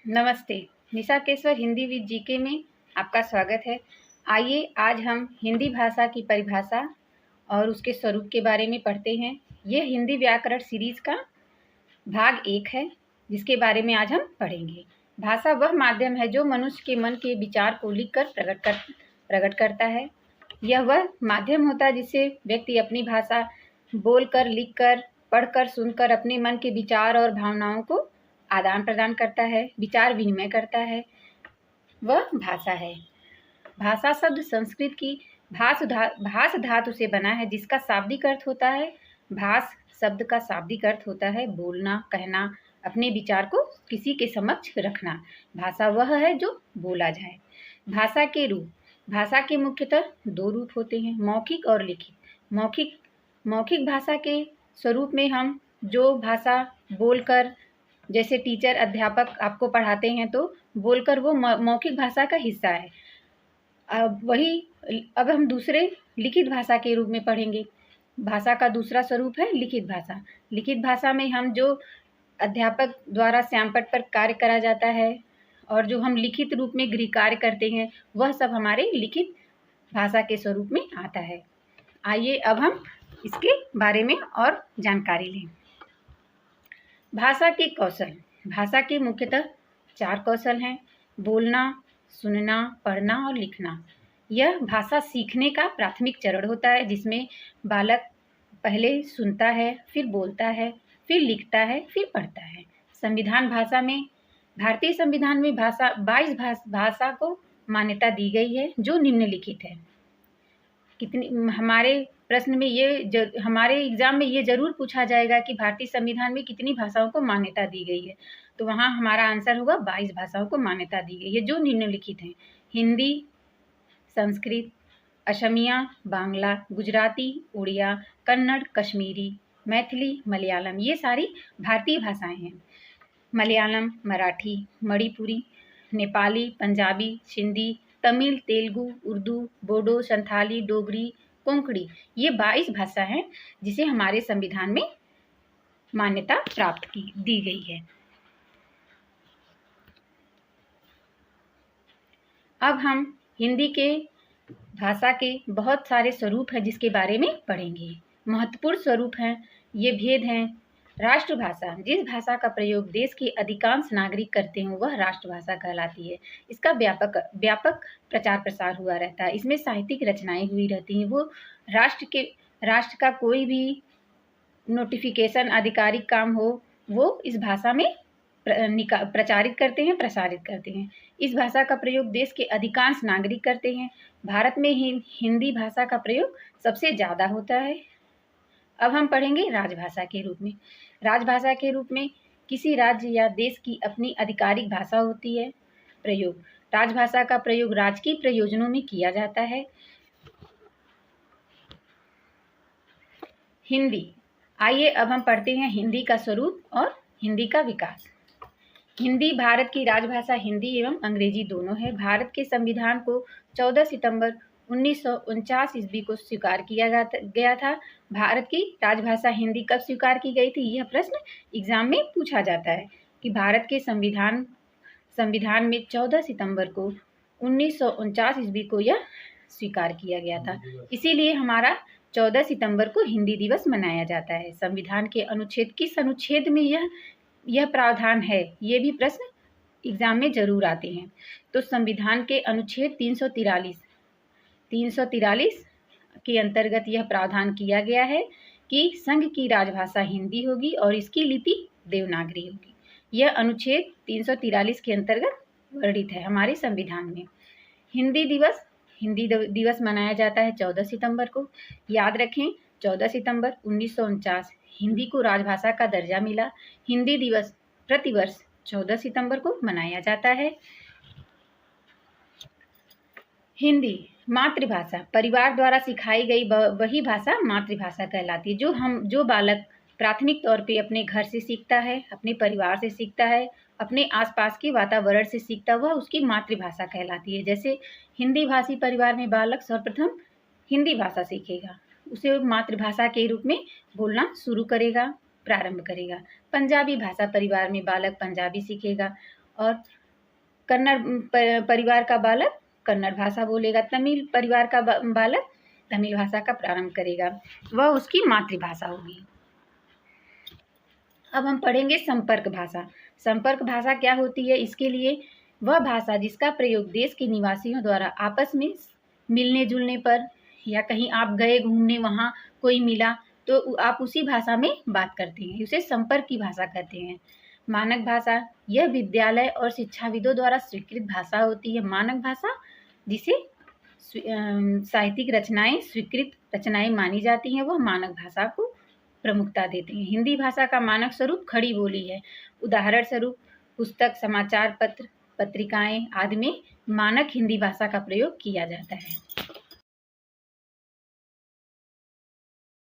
नमस्ते। निशा केसवर Hindi with GK में आपका स्वागत है। आइए आज हम हिंदी भाषा की परिभाषा और उसके स्वरूप के बारे में पढ़ते हैं। ये हिंदी व्याकरण सीरीज़ का भाग 1 है, जिसके बारे में आज हम पढ़ेंगे। भाषा वह माध्यम है जो मनुष्य के मन के विचार को लिखकर प्रकट करता है। यह वह माध्यम होता है जिससे व्यक्ति अपनी भाषा बोलकर, लिखकर, पढ़कर, सुनकर अपने मन के विचार और भावनाओं को आदान प्रदान करता है, विचार विनिमय करता है, वह भाषा है। भाषा शब्द संस्कृत की भाष धातु से बना है, जिसका शाब्दिक अर्थ होता है। भाष शब्द का शाब्दिक अर्थ होता है बोलना, कहना, अपने विचार को किसी के समक्ष रखना। भाषा वह है जो बोला जाए। भाषा के रूप। भाषा के मुख्यतः 2 रूप होते हैं, मौखिक और लिखित। मौखिक भाषा के स्वरूप में हम जो भाषा बोलकर, जैसे टीचर अध्यापक आपको पढ़ाते हैं तो बोलकर वो मौखिक भाषा का हिस्सा है। अब हम दूसरे लिखित भाषा के रूप में पढ़ेंगे। भाषा का दूसरा स्वरूप है लिखित भाषा। लिखित भाषा में हम जो अध्यापक द्वारा श्यामपट्ट पर कार्य करा जाता है और जो हम लिखित रूप में गृह कार्य करते हैं, वह सब हमारे लिखित भाषा के स्वरूप में आता है। आइए अब हम इसके बारे में और जानकारी लें। भाषा के कौशल। भाषा के मुख्यतः 4 कौशल हैं, बोलना, सुनना, पढ़ना और लिखना। यह भाषा सीखने का प्राथमिक चरण होता है, जिसमें बालक पहले सुनता है, फिर बोलता है, फिर लिखता है, फिर पढ़ता है। संविधान भाषा में, भारतीय संविधान में 22 भाषा को मान्यता दी गई है, जो निम्नलिखित है। हमारे प्रश्न में हमारे एग्जाम में ये जरूर पूछा जाएगा कि भारतीय संविधान में कितनी भाषाओं को मान्यता दी गई है, तो वहाँ हमारा आंसर होगा 22 भाषाओं को मान्यता दी गई है, जो निम्नलिखित हैं। हिंदी, संस्कृत, असमिया, बांग्ला, गुजराती, उड़िया, कन्नड़, कश्मीरी, मैथिली, मलयालम, ये सारी भारतीय भाषाएं हैं। मलयालम, मराठी, मणिपुरी, नेपाली, पंजाबी, सिंधी, तमिल, तेलुगु, उर्दू, बोडो, संथाली, डोगरी, कोंकणी, ये 22 भाषा हैं जिसे हमारे संविधान में मान्यता प्राप्त दी गई है। अब हम हिंदी के भाषा के बहुत सारे स्वरूप हैं जिसके बारे में पढ़ेंगे। महत्वपूर्ण स्वरूप हैं, ये भेद हैं। राष्ट्रभाषा, जिस भाषा का प्रयोग देश के अधिकांश नागरिक करते हैं वह राष्ट्रभाषा कहलाती है। इसका व्यापक प्रचार प्रसार हुआ रहता है। इसमें साहित्यिक रचनाएं हुई रहती हैं। वो राष्ट्र का कोई भी नोटिफिकेशन, आधिकारिक काम हो, वो इस भाषा में प्रचारित करते हैं, प्रसारित करते हैं। इस भाषा का प्रयोग देश के अधिकांश नागरिक करते हैं। भारत में हिंदी भाषा का प्रयोग सबसे ज़्यादा होता है। अब हम पढ़ेंगे राजभाषा के रूप में। राजभाषा के रूप में किसी राज्य या देश की अपनी आधिकारिक भाषा होती है। प्रयोग। राजभाषा का प्रयोग राजकीय प्रयोजनों में किया जाता है। हिंदी। आइए अब हम पढ़ते हैं हिंदी का स्वरूप और हिंदी का विकास। हिंदी भारत की राजभाषा हिंदी एवं अंग्रेजी दोनों है। भारत के संविधान को 14 सितंबर 1949 ईस्वी को स्वीकार किया गया था। भारत की राजभाषा हिंदी कब स्वीकार की गई थी, यह प्रश्न एग्जाम में पूछा जाता है कि भारत के संविधान में 14 सितंबर को 1949 ईस्वी को यह स्वीकार किया गया था। इसीलिए हमारा 14 सितंबर को हिंदी दिवस मनाया जाता है। संविधान के किस अनुच्छेद में यह प्रावधान है, ये भी प्रश्न एग्जाम में जरूर आते हैं। तो संविधान के अनुच्छेद 343 के अंतर्गत यह प्रावधान किया गया है कि संघ की राजभाषा हिंदी होगी और इसकी लिपि देवनागरी होगी। यह अनुच्छेद 343 के अंतर्गत वर्णित है हमारे संविधान में। हिंदी दिवस मनाया जाता है 14 सितंबर को। याद रखें, 14 सितंबर 1949 हिंदी को राजभाषा का दर्जा मिला। हिंदी दिवस प्रतिवर्ष 14 सितंबर को मनाया जाता है। हिंदी मातृभाषा, परिवार द्वारा सिखाई गई वही भाषा मातृभाषा कहलाती है। जो बालक प्राथमिक तौर पे अपने घर से सीखता है, अपने परिवार से सीखता है, अपने आसपास के वातावरण से सीखता, वह उसकी मातृभाषा कहलाती है। जैसे हिंदी भाषी परिवार में बालक सर्वप्रथम हिंदी भाषा सीखेगा, उसे मातृभाषा के रूप में बोलना शुरू करेगा, प्रारंभ करेगा। पंजाबी भाषा परिवार में बालक पंजाबी सीखेगा और कन्नड़ परिवार का बालक कन्नड़ भाषा बोलेगा, तमिल परिवार का बालक तमिल भाषा का प्रारंभ करेगा, वह उसकी मातृभाषा होगी। अब हम पढ़ेंगे संपर्क भाषा। संपर्क भाषा क्या होती है? इसके लिए वह भाषा जिसका प्रयोग देश के निवासियों द्वारा आपस में मिलने जुलने पर, या कहीं आप गए घूमने, वहाँ कोई मिला तो आप उसी भाषा में बात करते हैं, उसे संपर्क की भाषा कहते हैं। मानक भाषा, यह विद्यालय और शिक्षाविदों द्वारा स्वीकृत भाषा होती है। मानक भाषा जिसे साहित्यिक रचनाएं स्वीकृत रचनाएं मानी जाती हैं, वह मानक भाषा को प्रमुखता देते हैं। हिंदी भाषा का मानक स्वरूप खड़ी बोली है। उदाहरण स्वरूप पुस्तक, समाचार पत्र, पत्रिकाएं आदि में मानक हिंदी भाषा का प्रयोग किया जाता है।